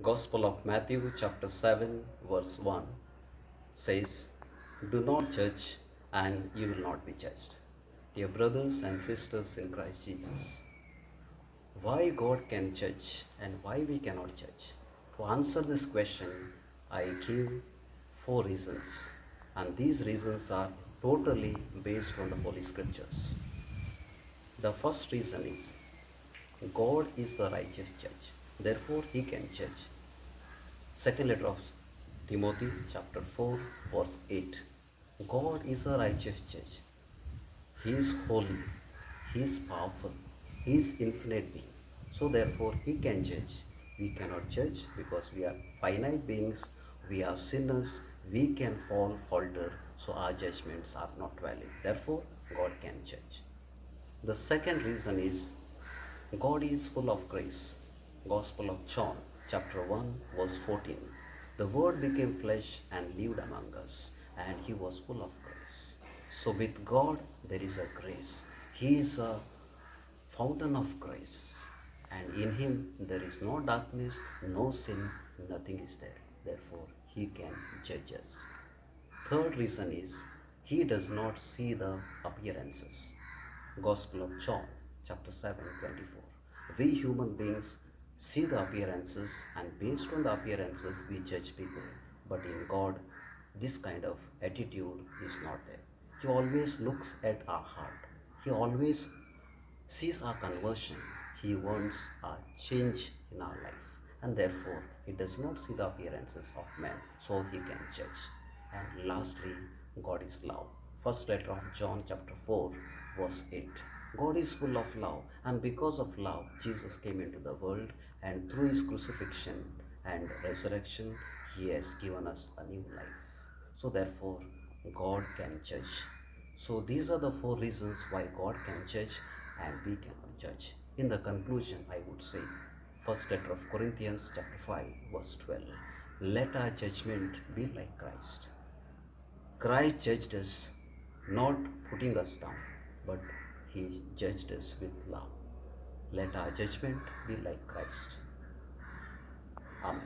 Gospel of Matthew, chapter 7, verse 1 says, "Do not judge, and you will not be judged." Dear brothers and sisters in Christ Jesus, why God can judge and why we cannot judge? To answer this question, I give four reasons, and these reasons are totally based on the Holy Scriptures. The first reason is God is the righteous judge, therefore, He can judge. Second letter of Timothy, chapter 4, verse 8. God is a righteous judge. He is holy, He is powerful, He is infinite being. So therefore He can judge. We cannot judge because we are finite beings, we are sinners, we can fall, falter, so our judgments are not valid. Therefore, God can judge. The second reason is God is full of grace. Gospel of John, chapter 1, verse 14. The Word became flesh and lived among us, and He was full of grace. So, with God, there is a grace. He is a fountain of grace, and in Him there is no darkness, no sin, nothing is there. Therefore, He can judge us. Third reason is He does not see the appearances. Gospel of John, chapter 7, 24. We human beings see the appearances, and based on the appearances, we judge people. But in God, this kind of attitude is not there. He always looks at our heart, He always sees our conversion. He wants a change in our life, and therefore, He does not see the appearances of men, so He can judge. And lastly, God is love. First letter of John, chapter 4, verse 8. God is full of love, and because of love, Jesus came into the world, and through His crucifixion and resurrection, He has given us a new life. So, therefore, God can judge. So, these are the four reasons why God can judge and we cannot judge. In the conclusion, I would say, first letter of Corinthians, chapter 5, verse 12. Let our judgment be like Christ. Christ judged us, not putting us down, but He judged us with love. Let our judgment be like Christ. Amen.